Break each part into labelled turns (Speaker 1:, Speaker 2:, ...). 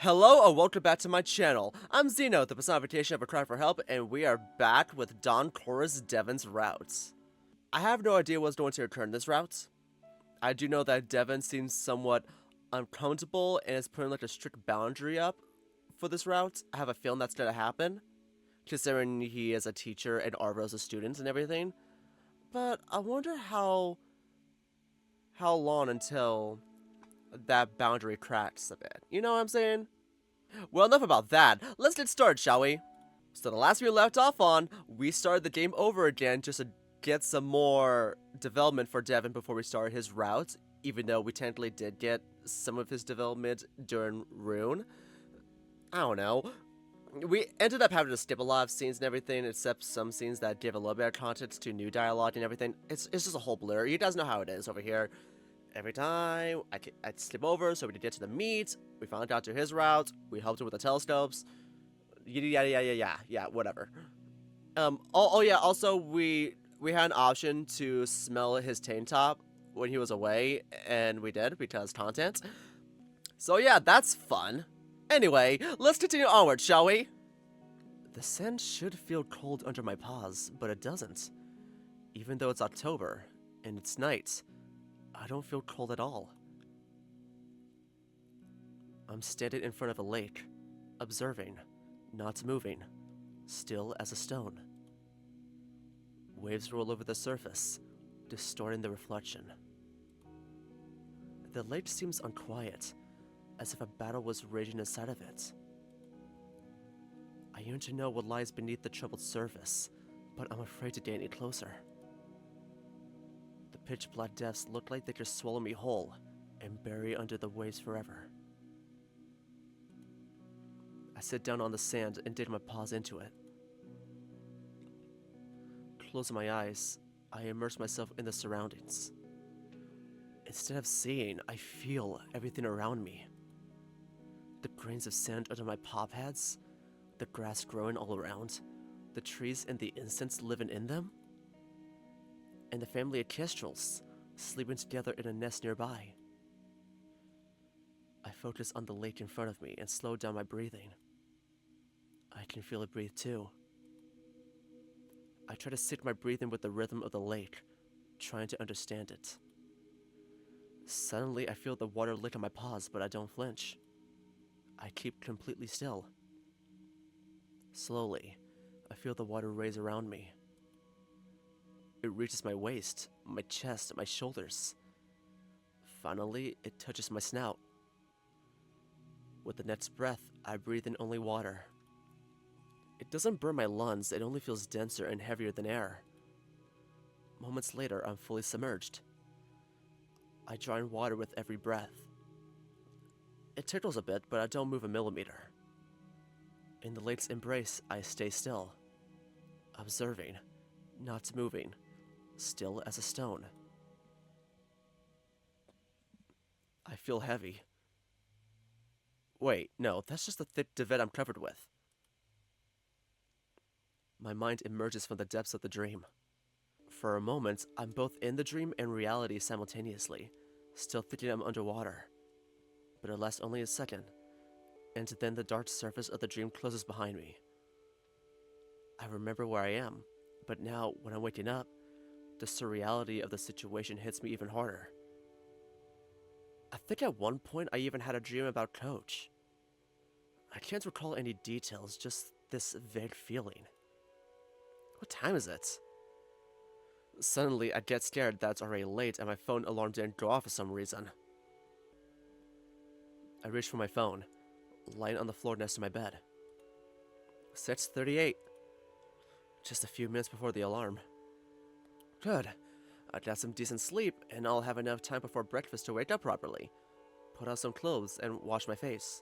Speaker 1: Hello and welcome back to my channel. I'm Xeno, the personification of a cry for help, and we are back with Don Chorus Devon's route. I have no idea what's going to occur in this route. I do know that Devon seems somewhat uncomfortable and is putting like a strict boundary up for this route. I have a feeling that's going to happen, considering he is a teacher and Arvo's a student and everything. But I wonder how long until that boundary cracks a bit. You know what I'm saying? Well, enough about that. Let's get started, shall we? So the last we left off on, we started the game over again just to get some more development for Devon before we started his route, even though we technically did get some of his development during Rune. I don't know. We ended up having to skip a lot of scenes and everything, except some scenes that give a little bit of context to new dialogue and everything. It's just a whole blur. You guys know how it is over here. Every time I'd skip over so we could get to the meet. We found out to his route. We helped him with the telescopes. Yeah, whatever. Oh yeah. Also, we had an option to smell his tank top when he was away, and we did because content. So yeah, that's fun. Anyway, let's continue onward, shall we? The sand should feel cold under my paws, but it doesn't. Even though it's October and it's night, I don't feel cold at all. I'm standing in front of a lake, observing, not moving, still as a stone. Waves roll over the surface, distorting the reflection. The lake seems unquiet, as if a battle was raging inside of it. I yearn to know what lies beneath the troubled surface, but I'm afraid to get any closer. The pitch-black depths look like they could swallow me whole and bury under the waves forever. I sit down on the sand and dig my paws into it. Closing my eyes, I immerse myself in the surroundings. Instead of seeing, I feel everything around me. The grains of sand under my paw pads, the grass growing all around, the trees and the insects living in them, and the family of kestrels sleeping together in a nest nearby. I focus on the lake in front of me and slow down my breathing. I can feel it breathe too. I try to sync my breathing with the rhythm of the lake, trying to understand it. Suddenly, I feel the water lick on my paws, but I don't flinch. I keep completely still. Slowly, I feel the water raise around me. It reaches my waist, my chest, my shoulders. Finally, it touches my snout. With the next breath, I breathe in only water. It doesn't burn my lungs, it only feels denser and heavier than air. Moments later, I'm fully submerged. I draw in water with every breath. It tickles a bit, but I don't move a millimeter. In the lake's embrace, I stay still, observing, not moving, still as a stone. I feel heavy. Wait, no, that's just the thick duvet I'm covered with. My mind emerges from the depths of the dream. For a moment, I'm both in the dream and reality simultaneously, still thinking I'm underwater. But it lasts only a second, and then the dark surface of the dream closes behind me. I remember where I am, but now, when I'm waking up, the surreality of the situation hits me even harder. I think at one point I even had a dream about Coach. I can't recall any details, just this vague feeling. What time is it? Suddenly, I get scared that it's already late and my phone alarm didn't go off for some reason. I reach for my phone, lying on the floor next to my bed. 6:38. Just a few minutes before the alarm. Good. I got some decent sleep, and I'll have enough time before breakfast to wake up properly. Put on some clothes and wash my face.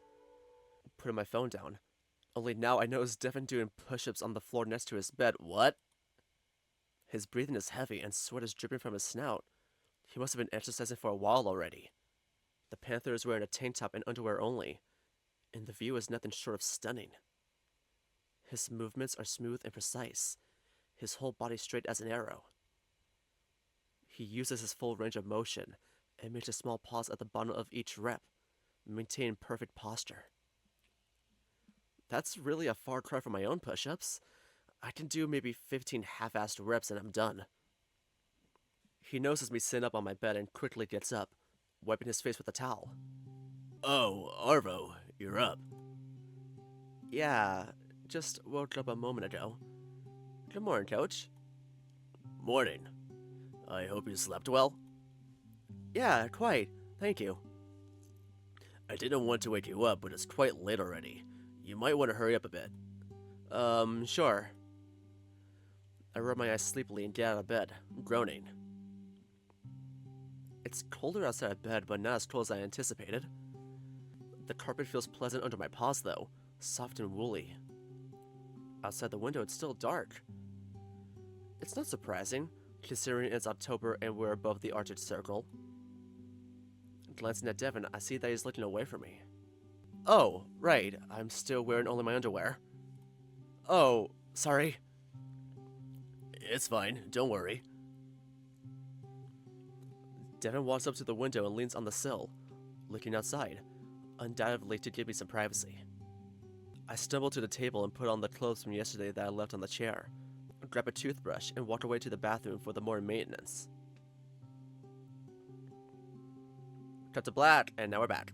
Speaker 1: Putting my phone down. Only now I notice Devon doing push-ups on the floor next to his bed. What? His breathing is heavy and sweat is dripping from his snout. He must have been exercising for a while already. The panther is wearing a tank top and underwear only, and the view is nothing short of stunning. His movements are smooth and precise, his whole body straight as an arrow. He uses his full range of motion and makes a small pause at the bottom of each rep, maintaining perfect posture. That's really a far cry from my own push-ups. I can do maybe 15 half-assed reps and I'm done. He notices me sitting up on my bed and quickly gets up, wiping his face with a towel. Oh, Arvo, you're up. Yeah, just woke up a moment ago. Good morning, Coach. Morning. I hope you slept well. Yeah, quite. Thank you. I didn't want to wake you up, but it's quite late already. You might want to hurry up a bit. Sure. I rub my eyes sleepily and get out of bed, groaning. It's colder outside of bed, but not as cold as I anticipated. The carpet feels pleasant under my paws, though, soft and woolly. Outside the window, it's still dark. It's not surprising, considering it's October and we're above the Arctic Circle. Glancing at Devon, I see that he's looking away from me. Oh, right, I'm still wearing only my underwear. Oh, sorry. It's fine, don't worry. Devon walks up to the window and leans on the sill, looking outside, undoubtedly to give me some privacy. I stumble to the table and put on the clothes from yesterday that I left on the chair, grab a toothbrush, and walk away to the bathroom for the morning maintenance. Cut to black, and now we're back.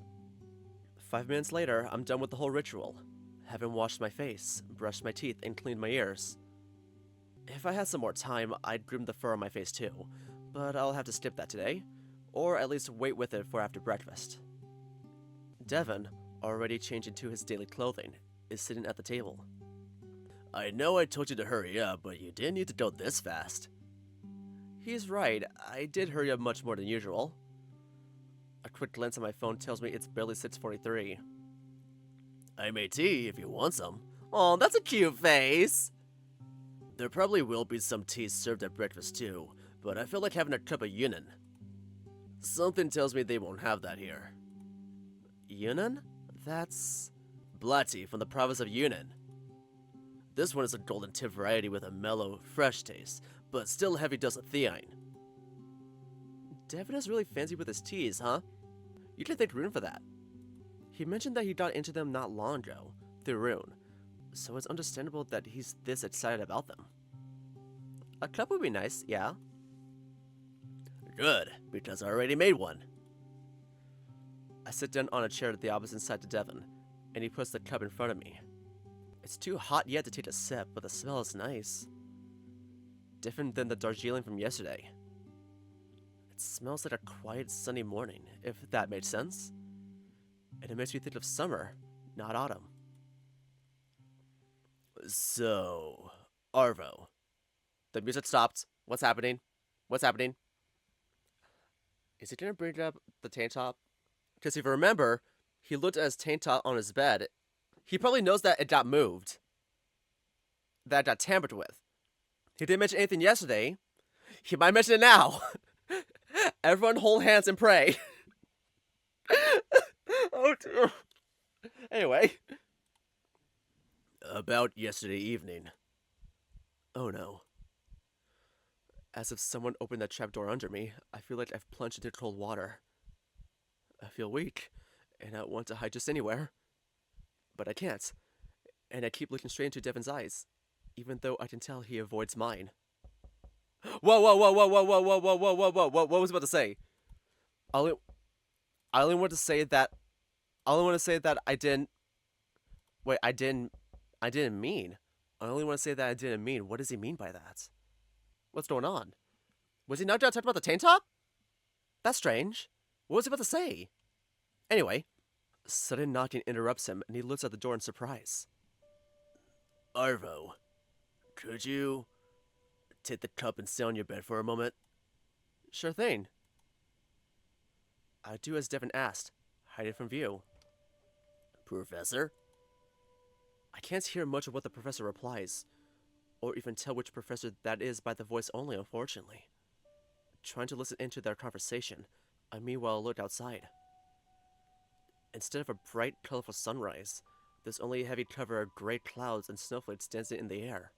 Speaker 1: 5 minutes later, I'm done with the whole ritual, having washed my face, brushed my teeth, and cleaned my ears. If I had some more time, I'd groom the fur on my face too, but I'll have to skip that today, or at least wait with it for after breakfast. Devon, already changed into his daily clothing, is sitting at the table. I know I told you to hurry up, but you didn't need to go this fast. He's right, I did hurry up much more than usual. A quick glance at my phone tells me it's barely 6:43. I made tea if you want some. Aw, that's a cute face! There probably will be some tea served at breakfast too, but I feel like having a cup of Yunnan. Something tells me they won't have that here. Yunnan? That's... black tea from the province of Yunnan. This one is a golden tip variety with a mellow, fresh taste, but still a heavy dose of theine. Devon is really fancy with his teas, huh? You can thank Rune for that. He mentioned that he got into them not long ago, through Rune, so it's understandable that he's this excited about them. A cup would be nice, yeah. Good, because I already made one. I sit down on a chair at the opposite side to Devon, and he puts the cup in front of me. It's too hot yet to take a sip, but the smell is nice. Different than the Darjeeling from yesterday. It smells like a quiet, sunny morning, if that made sense. And it makes me think of summer, not autumn. So, Arvo. The music stopped. What's happening? What's happening? Is he gonna bring up the tank top? Because if you remember, he looked at his tank top on his bed. He probably knows that it got moved. That it got tampered with. He didn't mention anything yesterday. He might mention it now. Everyone hold hands and pray. Oh dear. Anyway. About yesterday evening. Oh no. As if someone opened that trapdoor under me, I feel like I've plunged into cold water. I feel weak, and I want to hide just anywhere. But I can't, and I keep looking straight into Devon's eyes, even though I can tell he avoids mine. Whoa, whoa, whoa, whoa, whoa, whoa, whoa, whoa, whoa, whoa, whoa, what was I about to say? I only want to say that I didn't, wait, I didn't mean. I only want to say that I didn't mean. What does he mean by that? What's going on? Was he not going to talk about the tank top? That's strange. What was he about to say? Anyway, sudden knocking interrupts him, and he looks at the door in surprise. Arvo, could you take the cup and sit on your bed for a moment? Sure thing. I do as Devon asked, hiding from view. Professor? I can't hear much of what the professor replies, or even tell which professor that is by the voice only, unfortunately. Trying to listen into their conversation, I meanwhile look outside. Instead of a bright, colorful sunrise, there's only a heavy cover of gray clouds and snowflakes dancing in the air.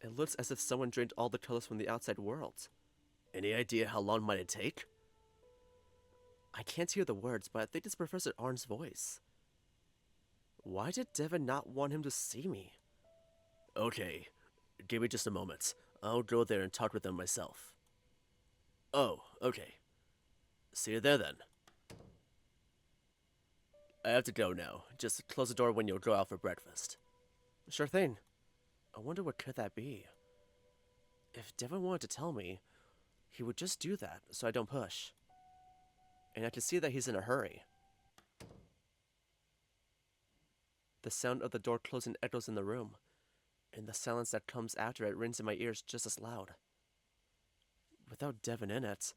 Speaker 1: It looks as if someone drained all the colors from the outside world. Any idea how long might it take? I can't hear the words, but I think it's Professor Arn's voice. Why did Devon not want him to see me? Okay, give me just a moment. I'll go there and talk with them myself. Oh, okay. See you there then. I have to go now. Just close the door when you'll go out for breakfast. Sure thing. I wonder what could that be. If Devon wanted to tell me, he would just do that so I don't push. And I can see that he's in a hurry. The sound of the door closing echoes in the room, and the silence that comes after it rings in my ears just as loud. Without Devon in it,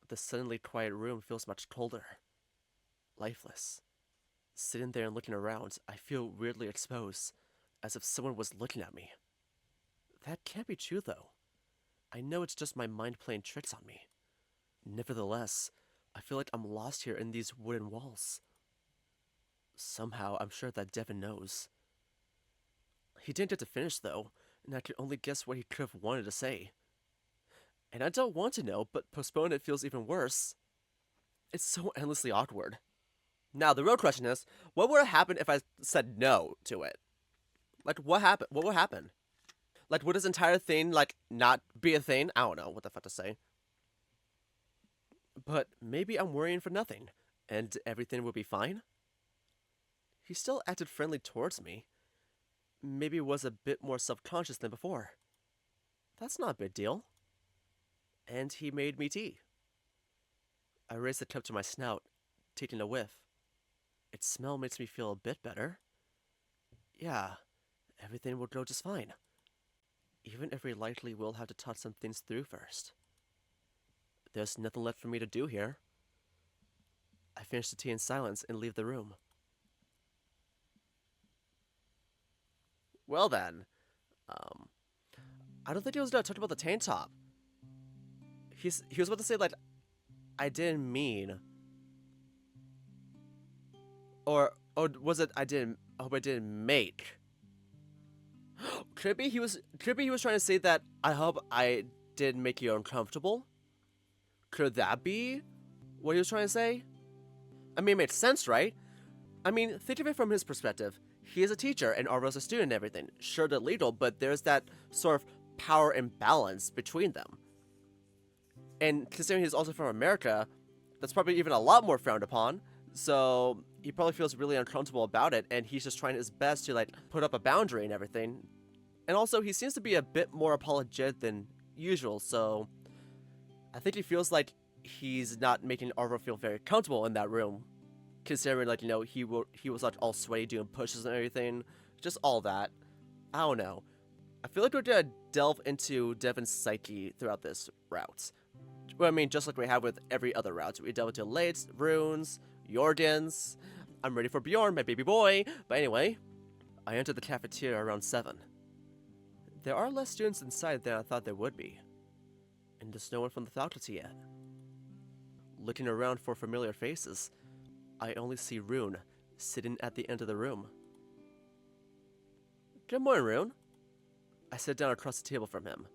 Speaker 1: the suddenly quiet room feels much colder. Lifeless. Sitting there and looking around, I feel weirdly exposed, as if someone was looking at me. That can't be true, though. I know it's just my mind playing tricks on me. Nevertheless, I feel like I'm lost here in these wooden walls. Somehow, I'm sure that Devon knows. He didn't get to finish, though, and I can only guess what he could have wanted to say. And I don't want to know, but postponing it feels even worse. It's so endlessly awkward. Now, the real question is, what would have happened if I said no to it? Like, what happened? What would happen? Like, would this entire thing, like, not be a thing? I don't know what the fuck to say. But maybe I'm worrying for nothing, and everything will be fine? He still acted friendly towards me. Maybe was a bit more self-conscious than before. That's not a big deal. And he made me tea. I raised the cup to my snout, taking a whiff. Its smell makes me feel a bit better. Yeah, everything will go just fine. Even if we likely will have to talk some things through first. There's nothing left for me to do here. I finish the tea in silence and leave the room. Well then, I don't think he was gonna talk about the tank top. He was about to say, like, I didn't mean, or was it I hope I didn't make. Could be he was trying to say that I hope I didn't make you uncomfortable. Could that be what he was trying to say? I mean, it makes sense, right? I mean, think of it from his perspective. He is a teacher and Arvo's a student and everything. Sure, they're legal, but there's that sort of power imbalance between them. And considering he's also from America, that's probably even a lot more frowned upon. So he probably feels really uncomfortable about it, and he's just trying his best to, like, put up a boundary and everything. And also, he seems to be a bit more apologetic than usual, so I think he feels like he's not making Arvo feel very comfortable in that room. Considering, like, you know, he was like all sweaty doing pushes and everything. Just all that. I don't know. I feel like we're gonna delve into Devon's psyche throughout this route. Well, I mean, just like we have with every other route. We delve into Lates, Runes, Jorgens. I'm ready for Bjorn, my baby boy. But anyway, I entered the cafeteria around 7. There are less students inside than I thought there would be. And there's no one from the faculty yet. Looking around for familiar faces, I only see Rune, sitting at the end of the room. Good morning, Rune. I sit down across the table from him,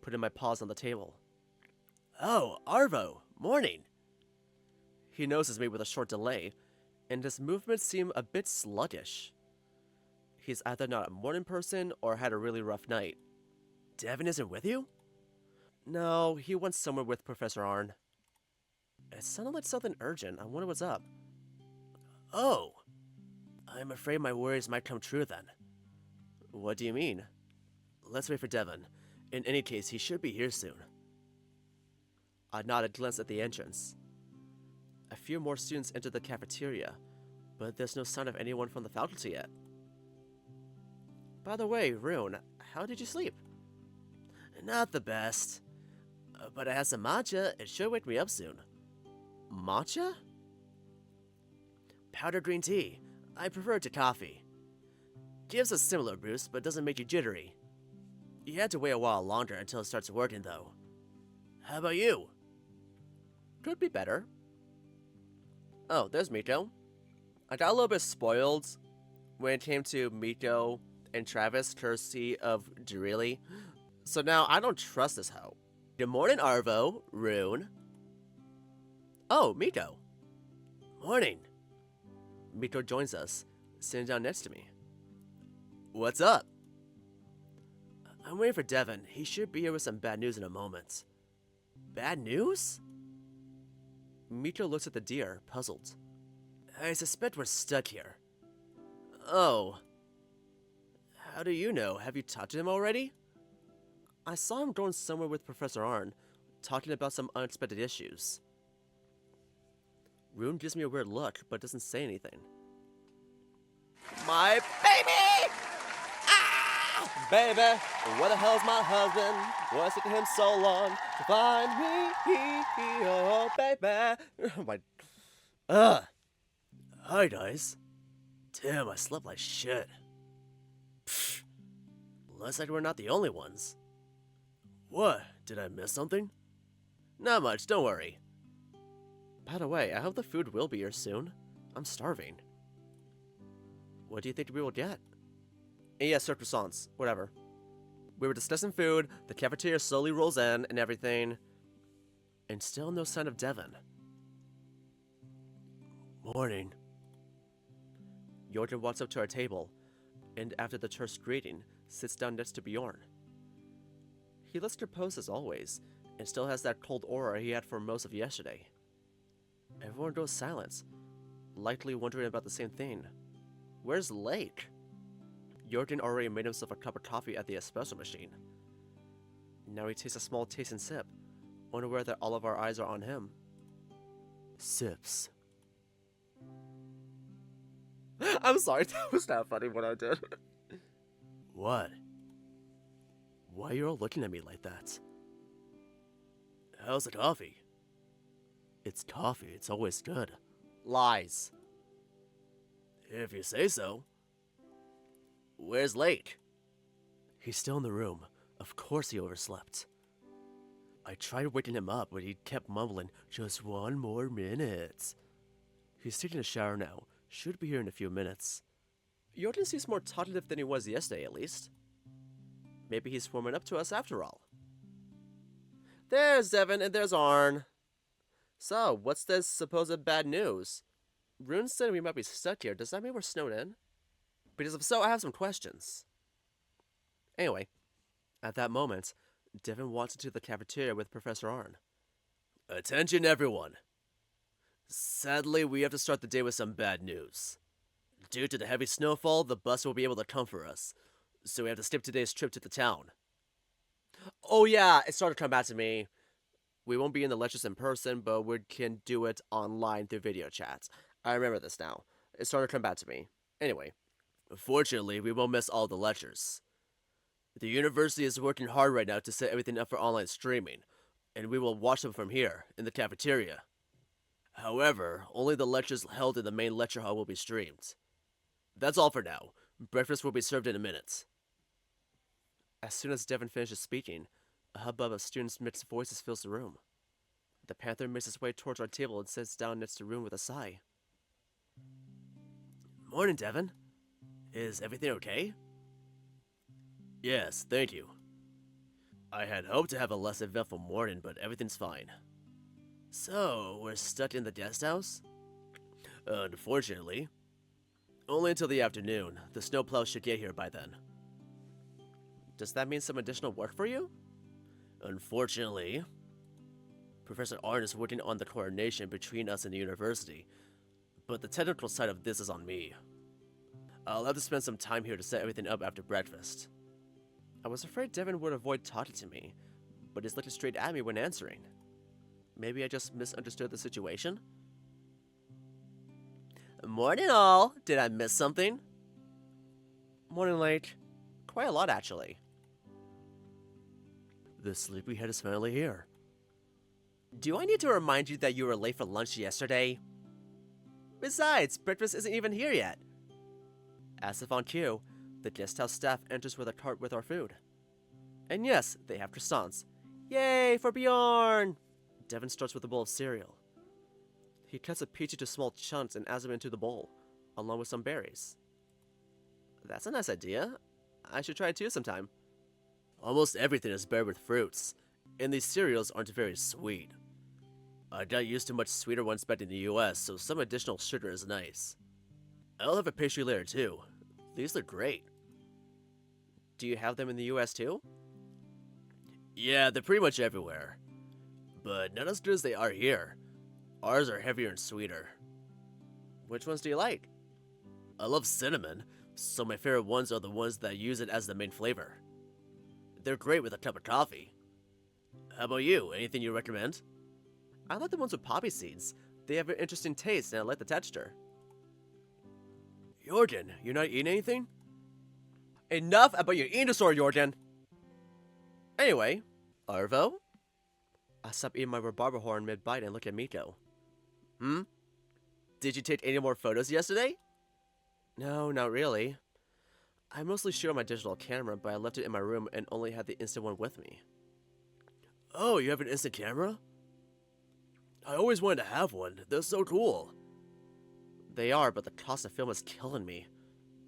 Speaker 1: putting my paws on the table. Oh, Arvo, morning. He noses me with a short delay, and his movements seem a bit sluggish. He's either not a morning person or had a really rough night. Devon isn't with you? No, he went somewhere with Professor Arn. It sounded like something urgent. I wonder what's up. Oh, I'm afraid my worries might come true then. What do you mean? Let's wait for Devon. In any case, he should be here soon. I nodded, glanced at the entrance. A few more students entered the cafeteria, but there's no sign of anyone from the faculty yet. By the way, Rune, how did you sleep? Not the best. But I had some matcha. It should wake me up soon. Matcha? Powdered green tea. I prefer it to coffee. Gives a similar boost, but doesn't make you jittery. You have to wait a while longer until it starts working, though. How about you? Could be better. Oh, there's Miko. I got a little bit spoiled when it came to Miko and Travis, courtesy of Jirili. So now I don't trust this hoe. Good morning, Arvo, Rune. Oh, Miko. Morning. Miko joins us, sitting down next to me. What's up? I'm waiting for Devon. He should be here with some bad news in a moment. Bad news? Miko looks at the deer, puzzled. I suspect we're stuck here. Oh. How do you know? Have you talked to him already? I saw him going somewhere with Professor Arn, talking about some unexpected issues. Rune gives me a weird look, but doesn't say anything. My baby! Ah! Baby, where the hell's my husband? Was it him so long to find me? Oh, baby. Oh my. Hi, guys. Damn, I slept like shit. Pfft. Looks like we're not the only ones. What? Did I miss something? Not much, don't worry. By the way, I hope the food will be here soon. I'm starving. What do you think we will get? Yeah, sir, croissants. Whatever. We were discussing food, the cafeteria slowly rolls in and everything. And still no sign of Devon. Morning. Jorgen walks up to our table, and after the terse greeting, sits down next to Bjorn. He looks composed as always, and still has that cold aura he had for most of yesterday. Everyone goes silent, likely wondering about the same thing. Where's Lake? Jorgen already made himself a cup of coffee at the espresso machine. Now he takes a small taste and sip, unaware that all of our eyes are on him. Sips. I'm sorry, that was not funny what I did. What? Why are you all looking at me like that? How's the coffee? It's coffee, it's always good. Lies. If you say so. Where's Lake? He's still in the room. Of course he overslept. I tried waking him up, but he kept mumbling, just one more minute. He's taking a shower now. Should be here in a few minutes. Jorgen seems more talkative than he was yesterday, at least. Maybe he's warming up to us after all. There's Devon and there's Arn. So, what's this supposed bad news? Rune said we might be stuck here. Does that mean we're snowed in? Because if so, I have some questions. Anyway, at that moment, Devon walks into the cafeteria with Professor Arn. Attention, everyone. Sadly, we have to start the day with some bad news. Due to the heavy snowfall, the bus will be able to come for us, so we have to skip today's trip to the town. Oh yeah, it started to come back to me. We won't be in the lectures in person, but we can do it online through video chats. I remember this now. It started to come back to me. Anyway, fortunately, we won't miss all the lectures. The university is working hard right now to set everything up for online streaming, and we will watch them from here, in the cafeteria. However, only the lectures held in the main lecture hall will be streamed. That's all for now. Breakfast will be served in a minute. As soon as Devon finishes speaking, a hubbub of students' mixed voices fills the room. The panther makes his way towards our table and sits down next to Rune with a sigh. Morning, Devon. Is everything okay? Yes, thank you. I had hoped to have a less eventful morning, but everything's fine. So, we're stuck in the guest house? Unfortunately. Only until the afternoon. The snowplow should get here by then. Does that mean some additional work for you? Unfortunately. Professor Arn is working on the coordination between us and the university, but the technical side of this is on me. I'll have to spend some time here to set everything up after breakfast. I was afraid Devon would avoid talking to me, but he's looking straight at me when answering. Maybe I just misunderstood the situation? Morning all! Did I miss something? Morning Lake. Quite a lot, actually. The sleepyhead is finally here. Do I need to remind you that you were late for lunch yesterday? Besides, breakfast isn't even here yet. As if on cue, the guest house staff enters with a cart with our food. And yes, they have croissants. Yay for Bjorn! Devon starts with a bowl of cereal. He cuts a peach into small chunks and adds them into the bowl, along with some berries. That's a nice idea. I should try it too sometime. Almost everything is paired with fruits, and these cereals aren't very sweet. I got used to much sweeter ones back in the US, so some additional sugar is nice. I'll have a pastry later too. These look great. Do you have them in the US too? Yeah, they're pretty much everywhere. But not as good as they are here. Ours are heavier and sweeter. Which ones do you like? I love cinnamon, so my favorite ones are the ones that use it as the main flavor. They're great with a cup of coffee. How about you? Anything you recommend? I like the ones with poppy seeds. They have an interesting taste and I like the texture. Jorgen, you're not eating anything? Enough about your eating disorder, Jorgen! Anyway, Arvo? I stopped eating my rhubarber horn mid-bite and looked at Miko. Did you take any more photos yesterday? No, not really. I mostly shoot on my digital camera, but I left it in my room and only had the instant one with me. Oh, you have an instant camera? I always wanted to have one. They're so cool. They are, but the cost of film is killing me.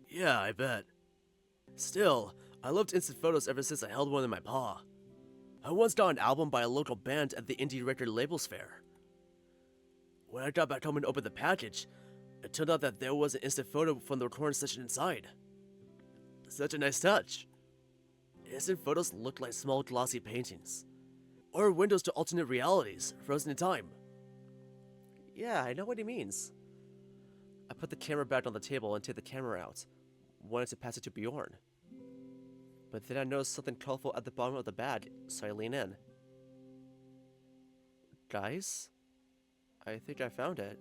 Speaker 1: Yeah, I bet. Still, I loved instant photos ever since I held one in my paw. I once got an album by a local band at the Indie Record Labels Fair. When I got back home and opened the package, it turned out that there was an instant photo from the recording session inside. Such a nice touch. Instant photos look like small glossy paintings. Or windows to alternate realities, frozen in time. Yeah, I know what he means. I put the camera back on the table and take the camera out. Wanted to pass it to Bjorn. But then I noticed something colorful at the bottom of the bag, so I lean in. Guys? I think I found it.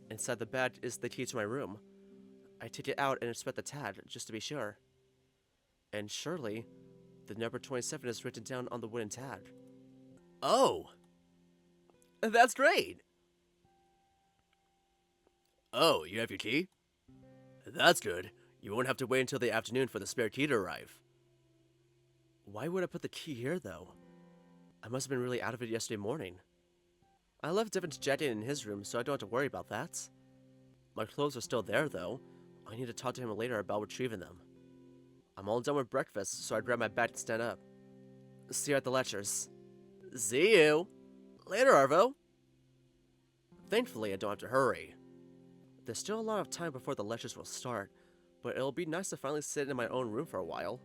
Speaker 1: Inside the bag is the key to my room. I take it out and inspect the tag, just to be sure. And surely, the number 27 is written down on the wooden tag. Oh! That's great! Oh, you have your key? That's good. You won't have to wait until the afternoon for the spare key to arrive. Why would I put the key here, though? I must have been really out of it yesterday morning. I left Devon's jacket in his room, so I don't have to worry about that. My clothes are still there, though. I need to talk to him later about retrieving them. I'm all done with breakfast, so I grab my bag and stand up. See you at the lectures. See you! Later, Arvo! Thankfully, I don't have to hurry. There's still a lot of time before the lectures will start, but it'll be nice to finally sit in my own room for a while.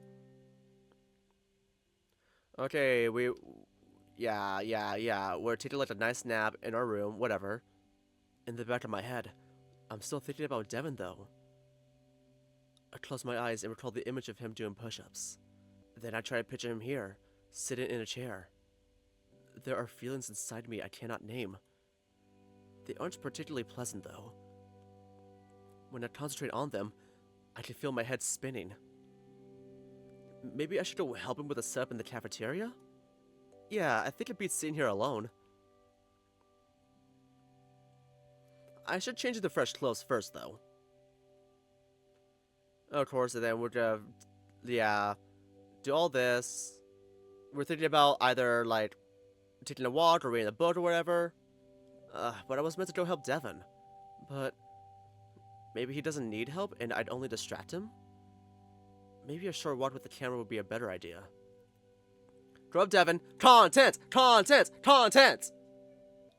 Speaker 1: Okay, Yeah, we're taking like a nice nap in our room, whatever. In the back of my head, I'm still thinking about Devon, though. I close my eyes and recall the image of him doing push-ups. Then I try to picture him here, sitting in a chair. There are feelings inside me I cannot name. They aren't particularly pleasant, though. When I concentrate on them, I can feel my head spinning. Maybe I should go help him with a setup in the cafeteria? Yeah, I think it beats sitting here alone. I should change into fresh clothes first, though. Of course, and then we're gonna, do all this. We're thinking about either, like, taking a walk or reading a book or whatever. But I was meant to go help Devon. But maybe he doesn't need help and I'd only distract him? Maybe a short walk with the camera would be a better idea. Grow up, Devon! Content! Content! Content!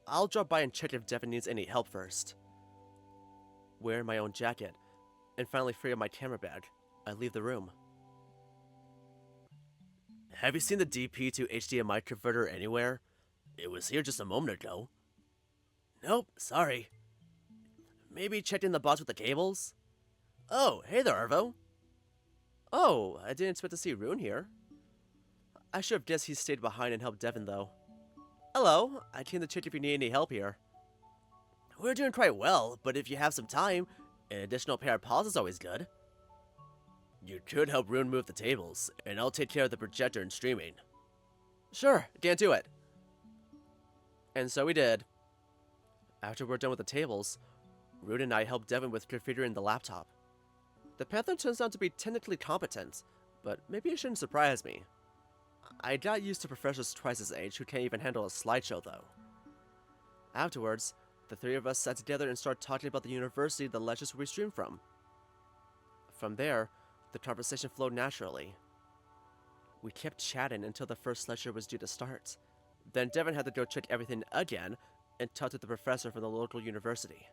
Speaker 1: I'll drop by and check if Devon needs any help first. Wearing my own jacket, and finally free up my camera bag, I leave the room. Have you seen the DP to HDMI converter anywhere? It was here just a moment ago. Nope, sorry. Maybe check in the box with the cables? Oh, hey there, Arvo. Oh, I didn't expect to see Rune here. I should have guessed he stayed behind and helped Devon, though. Hello, I came to check if you need any help here. We're doing quite well, but if you have some time, an additional pair of paws is always good. You could help Rune move the tables, and I'll take care of the projector and streaming. Sure, can't do it. And so we did. After we're done with the tables, Rune and I helped Devon with configuring the laptop. The Panther turns out to be technically competent, but maybe it shouldn't surprise me. I got used to professors twice his age who can't even handle a slideshow, though. Afterwards, the three of us sat together and started talking about the university the lectures would be streamed from. From there, the conversation flowed naturally. We kept chatting until the first lecture was due to start. Then Devon had to go check everything again and talk to the professor from the local university.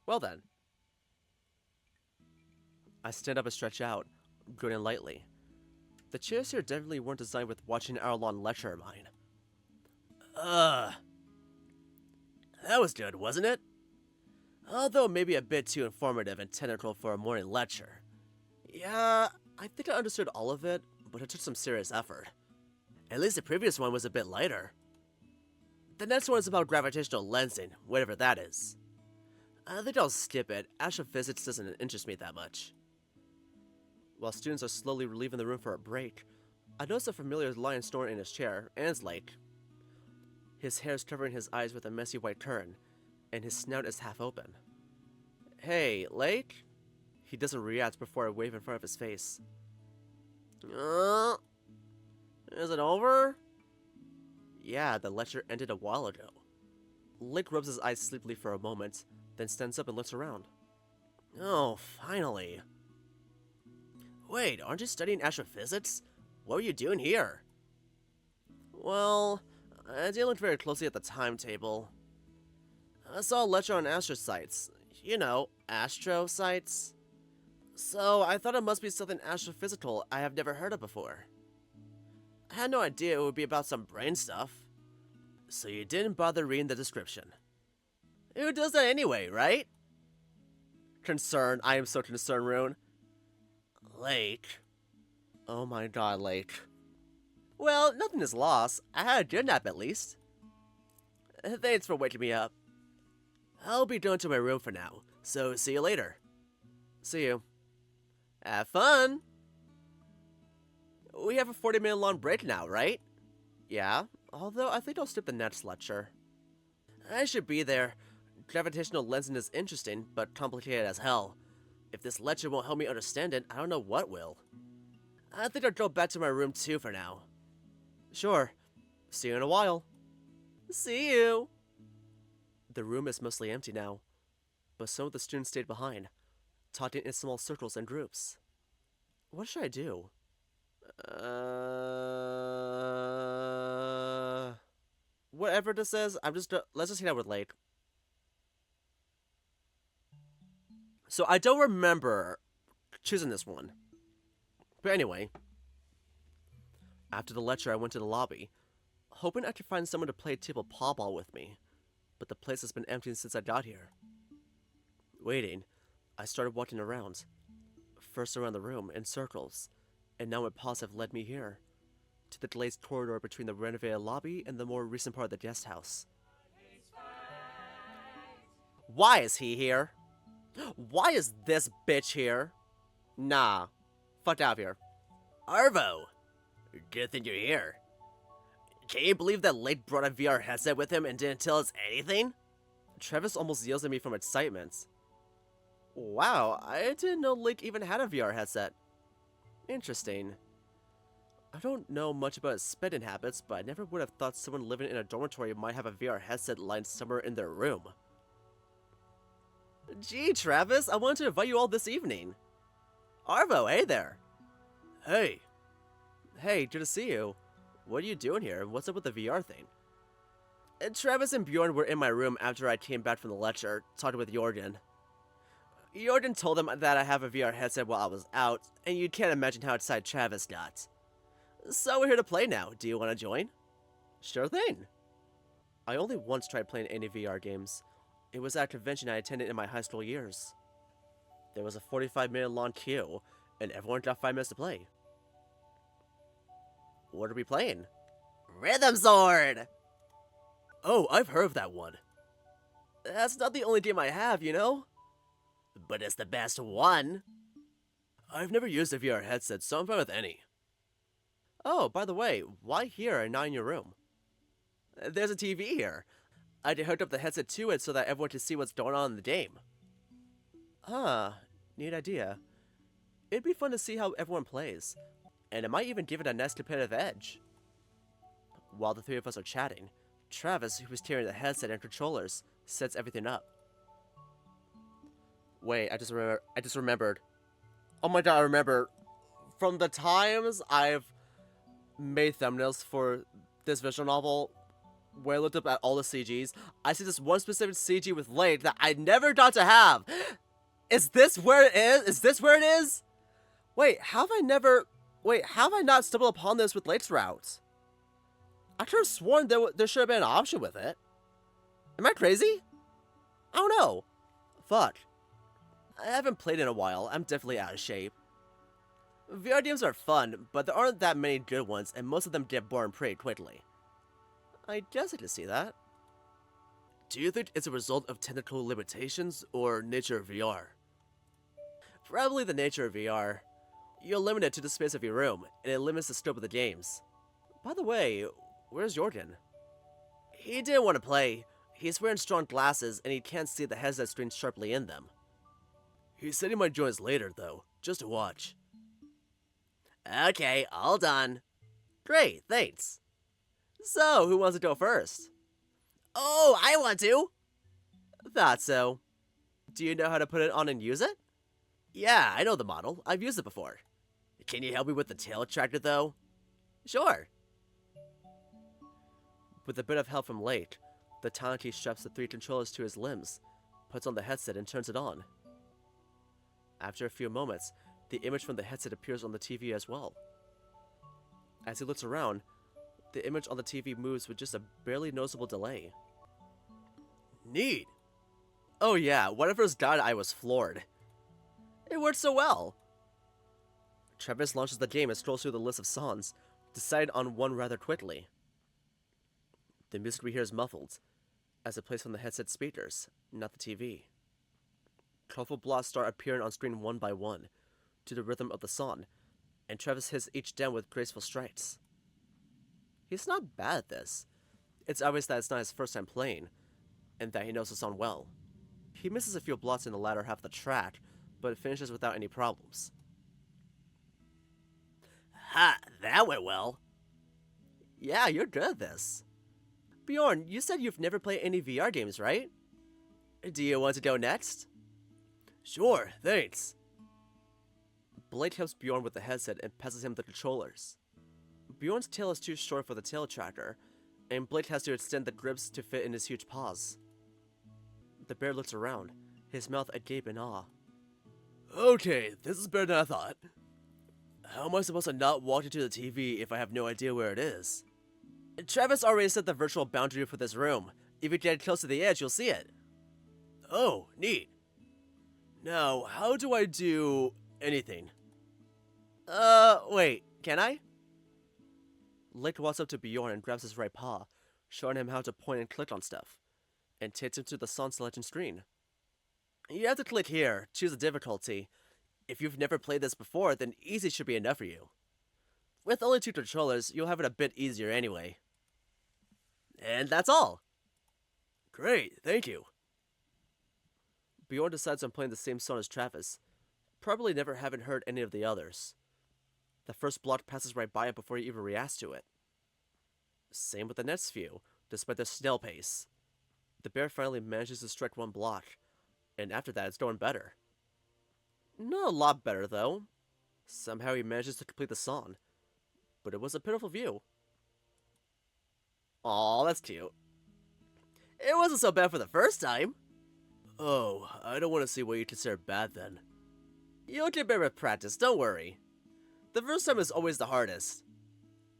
Speaker 1: Well then. I stand up and stretch out, grinning lightly. The chairs here definitely weren't designed with watching an hour-long lecture in mind. That was good, wasn't it? Although maybe a bit too informative and technical for a morning lecture. Yeah, I think I understood all of it, but it took some serious effort. At least the previous one was a bit lighter. The next one is about gravitational lensing, whatever that is. I think I'll skip it. Astrophysics doesn't interest me that much. While students are slowly leaving the room for a break, I notice a familiar lion snoring in his chair, and it's Lake. His hair is covering his eyes with a messy white curtain, and his snout is half open. Hey, Lake? He doesn't react before I wave in front of his face. Is it over? Yeah, the lecture ended a while ago. Lake rubs his eyes sleepily for a moment, then stands up and looks around. Oh, finally. Wait, aren't you studying astrophysics? What were you doing here? Well, I didn't look very closely at the timetable. I saw a lecture on astrocytes. You know, astrocytes. So I thought it must be something astrophysical I have never heard of before. I had no idea it would be about some brain stuff. So you didn't bother reading the description. Who does that anyway, right? Concerned. I am so concerned, Rune. Lake. Oh my god, Lake. Well, nothing is lost. I had a good nap at least. Thanks for waking me up. I'll be going to my room for now, so see you later. See you. Have fun! We have a 40-minute long break now, right? Yeah, although I think I'll skip the next lecture. I should be there. Gravitational lensing is interesting, but complicated as hell. If this lecture won't help me understand it, I don't know what will. I think I'll go back to my room too for now. Sure. See you in a while. See you! The room is mostly empty now, but some of the students stayed behind, talking in small circles and groups. What should I do? Whatever this is, let's just hang out with Lake. So I don't remember choosing this one. But anyway, after the lecture I went to the lobby, hoping I could find someone to play table paw ball with me, but the place has been empty since I got here. Waiting, I started walking around, first around the room in circles, and now my paws have led me here, to the glazed corridor between the renovated lobby and the more recent part of the guest house. Why is he here? Why is this bitch here? Nah, fuck out of here. Arvo! Good thing you're here. Can you believe that Lake brought a VR headset with him and didn't tell us anything? Travis almost yells at me from excitement. Wow, I didn't know Lake even had a VR headset. Interesting. I don't know much about his spending habits, but I never would have thought someone living in a dormitory might have a VR headset lying somewhere in their room. Gee, Travis, I wanted to invite you all this evening. Arvo, hey there. Hey. Hey, good to see you. What are you doing here? What's up with the VR thing? Travis and Bjorn were in my room after I came back from the lecture, talking with Jorgen. Jorgen told them that I have a VR headset while I was out, and you can't imagine how excited Travis got. So we're here to play now. Do you want to join? Sure thing. I only once tried playing any VR games. It was at a convention I attended in my high school years. There was a 45-minute long queue, and everyone got 5 minutes to play. What are we playing? Rhythm Sword! Oh, I've heard of that one. That's not the only game I have, you know? But it's the best one. I've never used a VR headset, so I'm fine with any. Oh, by the way, why here and not in your room? There's a TV here. I hooked up the headset to it so that everyone can see what's going on in the game. Ah, neat idea. It'd be fun to see how everyone plays, and it might even give it a nice competitive edge. While the three of us are chatting, Travis, who was carrying the headset and controllers, sets everything up. Wait, I just remembered. Oh my god, I remember. From the times I've made thumbnails for this visual novel, When I looked up at all the CGs, I see this one specific CG with Lake that I never thought to have. Is this where it is? Is this where it is? Wait, have I not stumbled upon this with Lake's route? I could have sworn there should have been an option with it. Am I crazy? I don't know. Fuck. I haven't played in a while. I'm definitely out of shape. VR games are fun, but there aren't that many good ones, and most of them get boring pretty quickly. I guess I can see that. Do you think it's a result of technical limitations or nature of VR? Probably the nature of VR. You're limited to the space of your room, and it limits the scope of the games. By the way, where's Jordan? He didn't want to play. He's wearing strong glasses, and he can't see the headset screen sharply in them. He said he might join us later, though, just to watch. Okay, all done. Great, thanks. So, who wants to go first? Oh, I want to! Thought so. Do you know how to put it on and use it? Yeah, I know the model. I've used it before. Can you help me with the tail attractor, though? Sure. With a bit of help from Lake, the Tanuki straps the 3 controllers to his limbs, puts on the headset, and turns it on. After a few moments, the image from the headset appears on the TV as well. As he looks around, the image on the TV moves with just a barely noticeable delay. Neat! Oh yeah, when I first got it, I was floored. It worked so well! Travis launches the game and scrolls through the list of songs, deciding on one rather quickly. The music we hear is muffled, as it plays from the headset speakers, not the TV. Colorful blobs start appearing on screen one by one, to the rhythm of the song, and Travis hits each down with graceful strikes. He's not bad at this. It's obvious that it's not his first time playing, and that he knows the song well. He misses a few blocks in the latter half of the track, but finishes without any problems. Ha! That went well! Yeah, you're good at this. Bjorn, you said you've never played any VR games, right? Do you want to go next? Sure, thanks. Blake helps Bjorn with the headset and passes him the controllers. Bjorn's tail is too short for the tail tracker, and Blake has to extend the grips to fit in his huge paws. The bear looks around, his mouth agape in awe. Okay, this is better than I thought. How am I supposed to not walk into the TV if I have no idea where it is? Travis already set the virtual boundary for this room. If you get close to the edge, you'll see it. Oh, neat. Now, how do I do anything? Wait, can I? Lake walks up to Bjorn and grabs his right paw, showing him how to point and click on stuff, and takes him to the song selection screen. You have to click here, choose a difficulty. If you've never played this before, then easy should be enough for you. With only 2 controllers, you'll have it a bit easier anyway. And that's all. Great, thank you. Bjorn decides on playing the same song as Travis, probably never having heard any of the others. The first block passes right by it before he even reacts to it. Same with the next few, despite their snail pace. The bear finally manages to strike one block, and after that it's going better. Not a lot better, though. Somehow he manages to complete the song, but it was a pitiful view. Aw, that's cute. It wasn't so bad for the first time. Oh, I don't want to see what you consider bad then. You'll get better with practice, don't worry. The first time is always the hardest.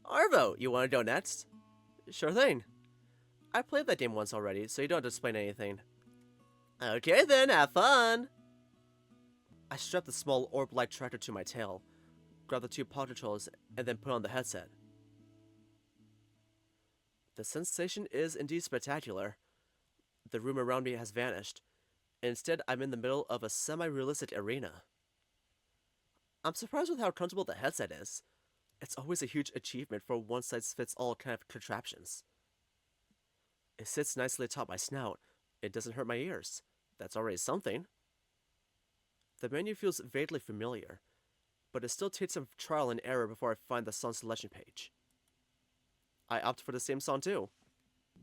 Speaker 1: Arvo, you want to go next? Sure thing. I played that game once already, so you don't have to explain anything. Okay then, have fun! I strap the small orb-like tractor to my tail, grab the 2 paw controls, and then put on the headset. The sensation is indeed spectacular. The room around me has vanished, and instead I'm in the middle of a semi-realistic arena. I'm surprised with how comfortable the headset is. It's always a huge achievement for one-size-fits-all kind of contraptions. It sits nicely atop my snout. It doesn't hurt my ears. That's already something. The menu feels vaguely familiar, but it still takes some trial and error before I find the song selection page. I opt for the same song too.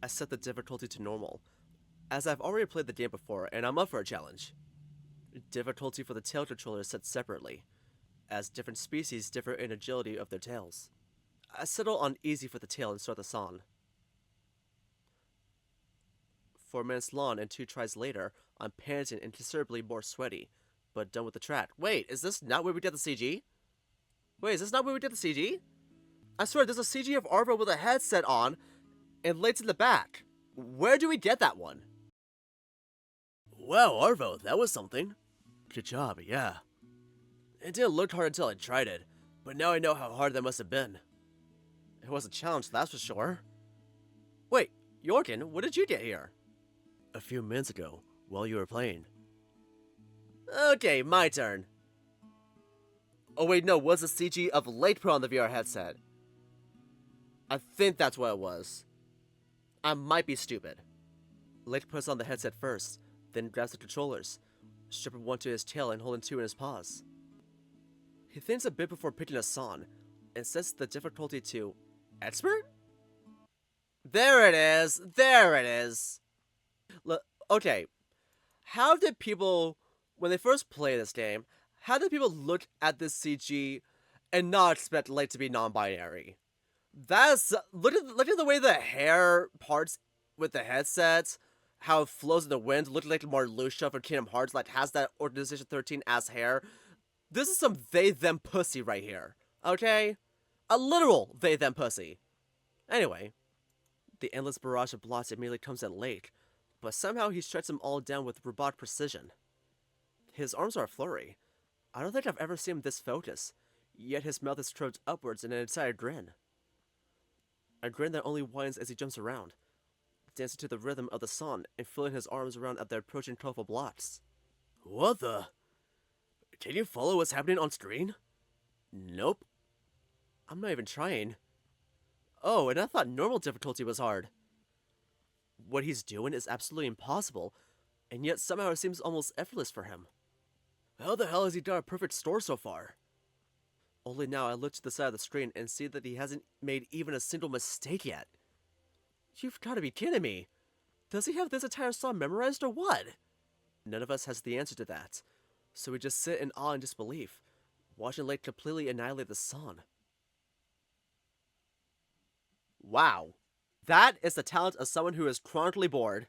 Speaker 1: I set the difficulty to normal, as I've already played the game before and I'm up for a challenge. Difficulty for the tail controller is set separately, as different species differ in agility of their tails. I settle on easy for the tail and start the song. 4 minutes long, and 2 tries later, I'm panting and considerably more sweaty, but done with the track. Wait, is this not where we did the CG? Wait, is this not where we did the CG? I swear, there's a CG of Arvo with a headset on, and lights in the back. Where do we get that one? Wow, Arvo, that was something. Good job, yeah. It didn't look hard until I tried it, but now I know how hard that must have been. It was a challenge, that's for sure. Wait, Jorgen, what did you get here? A few minutes ago, while you were playing. Okay, my turn. Oh wait, no, was the CG of Late put on the VR headset? I think that's what it was. I might be stupid. Late puts on the headset first, then grabs the controllers, stripping one to his tail and holding 2 in his paws. He thinks a bit before picking a song, and sets the difficulty to Expert? There it is! There it is! Okay, how did people, when they first play this game, how did people look at this CG and not expect Late to be non-binary? That's, look at the way the hair parts with the headsets, how it flows in the wind, looking like Marluxia from Kingdom Hearts, like has that Organization 13 ass hair. This is some they-them pussy right here, okay? A literal they-them pussy. Anyway, the endless barrage of blocks immediately comes at Late, but somehow he shuts them all down with robotic precision. His arms are a flurry. I don't think I've ever seen him this focused, yet his mouth is curved upwards in an entire grin. A grin that only whines as he jumps around, dancing to the rhythm of the song and filling his arms around at the approaching colorful blocks. What the? Can you follow what's happening on screen? Nope. I'm not even trying. Oh, and I thought normal difficulty was hard. What he's doing is absolutely impossible, and yet somehow it seems almost effortless for him. How the hell has he done a perfect score so far? Only now I look to the side of the screen and see that he hasn't made even a single mistake yet. You've got to be kidding me. Does he have this entire song memorized or what? None of us has the answer to that, so we just sit in awe and disbelief, watching Lake completely annihilate the song. Wow. That is the talent of someone who is chronically bored.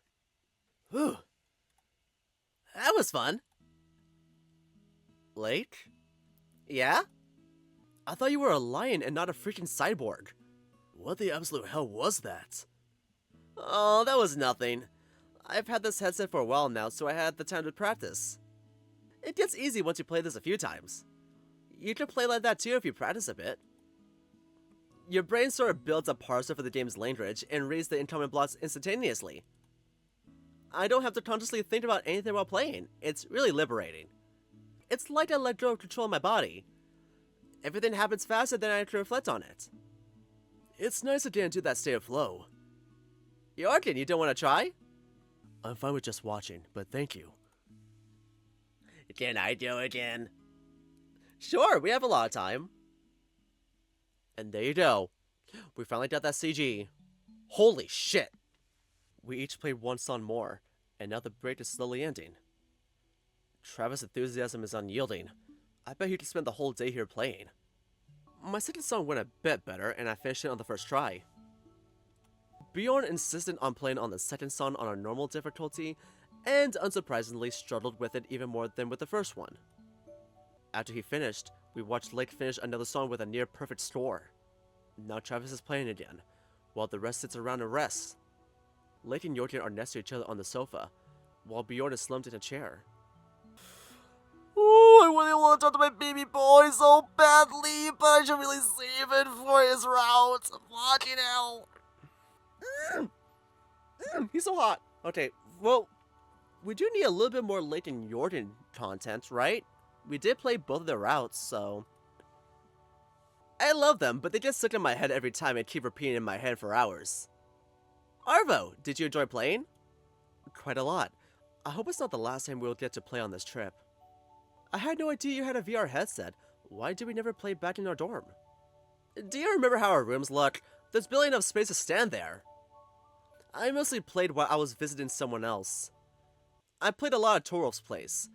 Speaker 1: Whew. That was fun. Lake? Yeah? I thought you were a lion and not a freaking cyborg. What the absolute hell was that? Oh, that was nothing. I've had this headset for a while now, so I had the time to practice. It gets easy once you play this a few times. You can play like that too if you practice a bit. Your brain sort of builds a parser for the game's language and reads the incoming blocks instantaneously. I don't have to consciously think about anything while playing. It's really liberating. It's like I let go of control of my body. Everything happens faster than I can reflect on it. It's nice to get into that state of flow. Jorgen, you don't want to try? I'm fine with just watching, but thank you. Can I do it again? Sure, we have a lot of time. And there you go. We finally got that CG. Holy shit! We each played one song more, and now the break is slowly ending. Travis' enthusiasm is unyielding. I bet he could spend the whole day here playing. My second song went a bit better, and I finished it on the first try. Bjorn insisted on playing on the second song on a normal difficulty, and unsurprisingly struggled with it even more than with the first one. After he finished, we watched Lake finish another song with a near-perfect score. Now Travis is playing again, while the rest sits around and rests. Lake and Jorgen are next to each other on the sofa, while Bjorn is slumped in a chair. Ooh, I really want to talk to my baby boy so badly, but I should really save it for his route. Fucking hell. He's so hot. Okay, well, we do need a little bit more Lake and Jorgen content, right? We did play both of their routes, so... I love them, but they get stuck in my head every time and keep repeating in my head for hours. Arvo, did you enjoy playing? Quite a lot. I hope it's not the last time we'll get to play on this trip. I had no idea you had a VR headset. Why did we never play back in our dorm? Do you remember how our rooms look? There's barely enough space to stand there. I mostly played while I was visiting someone else. I played a lot at Torolf's place.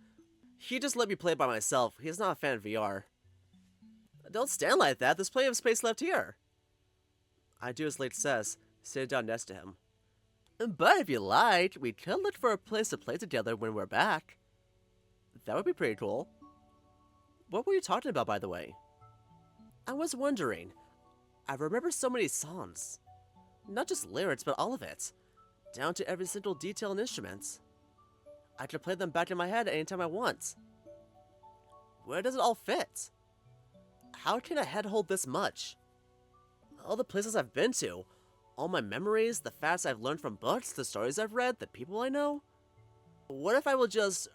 Speaker 1: He just let me play by myself. He's not a fan of VR. Don't stand like that. There's plenty of space left here. I do as Lake says, sitting down next to him. But if you liked, we could look for a place to play together when we're back. That would be pretty cool. What were you talking about, by the way? I was wondering. I remember so many songs. Not just lyrics, but all of it. Down to every single detail and instruments. I could play them back in my head anytime I want. Where does it all fit? How can a head hold this much? All the places I've been to, all my memories, the facts I've learned from books, the stories I've read, the people I know. What if I will just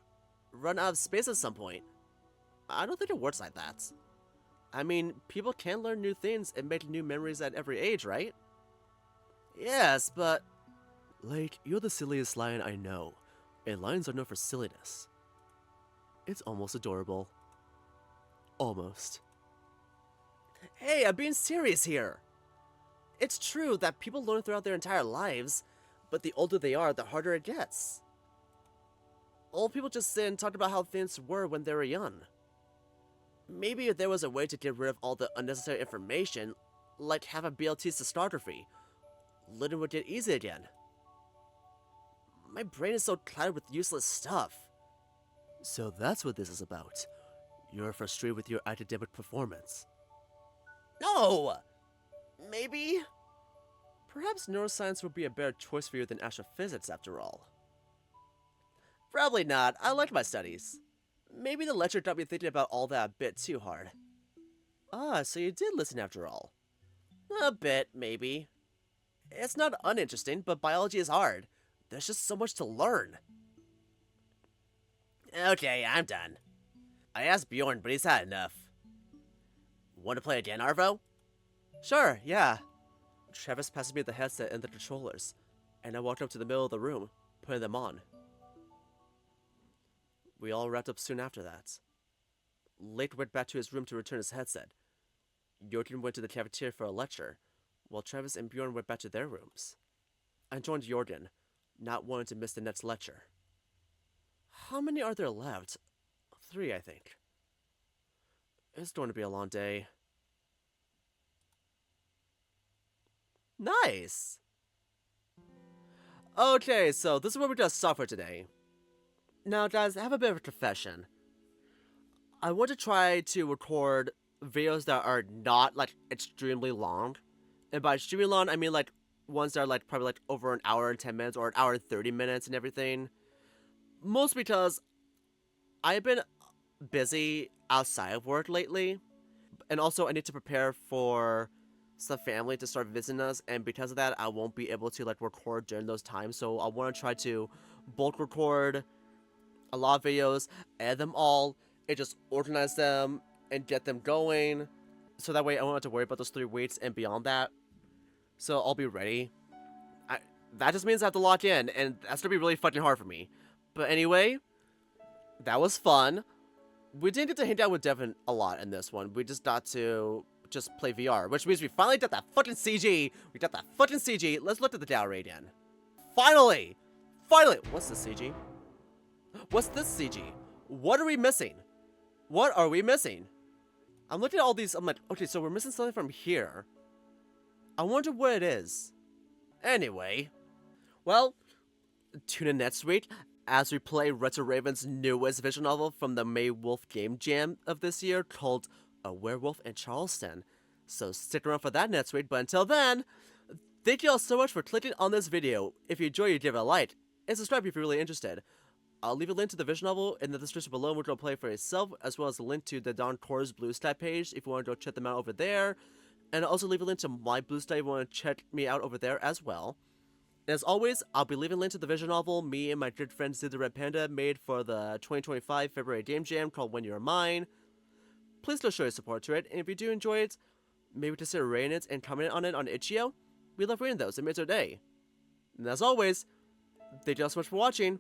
Speaker 1: run out of space at some point? I don't think it works like that. I mean, people can learn new things and make new memories at every age, right? Yes, but... Like, you're the silliest lion I know, and lions are known for silliness. It's almost adorable. Almost. Hey, I'm being serious here! It's true that people learn throughout their entire lives, but the older they are, the harder it gets. Old people just sit and talk about how things were when they were young. Maybe if there was a way to get rid of all the unnecessary information, like have a BLT's discography, living would get easy again. My brain is so clouded with useless stuff. So that's what this is about. You're frustrated with your academic performance. No! Maybe? Perhaps neuroscience would be a better choice for you than astrophysics after all. Probably not. I like my studies. Maybe the lecture got me thinking about all that a bit too hard. Ah, so you did listen after all. A bit, maybe. It's not uninteresting, but biology is hard. There's just so much to learn. Okay, I'm done. I asked Bjorn, but he's had enough. Want to play again, Arvo? Sure, yeah. Travis passed me the headset and the controllers, and I walked up to the middle of the room, putting them on. We all wrapped up soon after that. Lake went back to his room to return his headset. Jordan went to the cafeteria for a lecture, while Travis and Bjorn went back to their rooms. I joined Jordan, not wanting to miss the next lecture. How many are there left? 3, I think. It's going to be a long day. Nice! Okay, so this is where we're gonna stop for today. Now, guys, I have a bit of a confession. I want to try to record videos that are not, like, extremely long. And by extremely long, I mean, like, ones that are, like, probably, like, over an hour and 10 minutes or an hour and 30 minutes and everything. Most because I've been busy outside of work lately. And also, I need to prepare for some family to start visiting us. And because of that, I won't be able to, like, record during those times. So I want to try to bulk record a lot of videos, edit them all, and just organize them and get them going. So that way I won't have to worry about those 3 weeks and beyond that. So I'll be ready. That just means I have to lock in, and that's gonna be really fucking hard for me. But anyway, that was fun. We didn't get to hang out with Devon a lot in this one. We just got to just play VR, which means we finally got that fucking CG. We got that fucking CG. Let's look at the gallery again. Finally! Finally! What's this CG? What's this CG? What are we missing? What are we missing? I'm looking at all these, I'm like, okay, so we're missing something from here. I wonder what it is. Anyway. Well, tune in next week as we play Retro Raven's newest visual novel from the May Wolf Game Jam of this year called A Werewolf in Charleston. So stick around for that next week, but until then, thank you all so much for clicking on this video. If you enjoyed it, give it a like, and subscribe if you're really interested. I'll leave a link to the visual novel in the description below, which will play for yourself, as well as a link to the Don Core's Blue Sky page if you want to go check them out over there. And I'll also leave a link to my Blue Sky if you want to check me out over there as well. And as always, I'll be leaving a link to the visual novel me and my good friend Sid the Red Panda made for the 2025 February Game Jam called When You're Mine. Please go show your support to it, and if you do enjoy it, maybe consider rating it and commenting on it on itchio. We love reading those, it makes our day. And as always, thank you all so much for watching,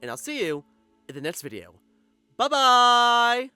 Speaker 1: and I'll see you in the next video. Bye-bye!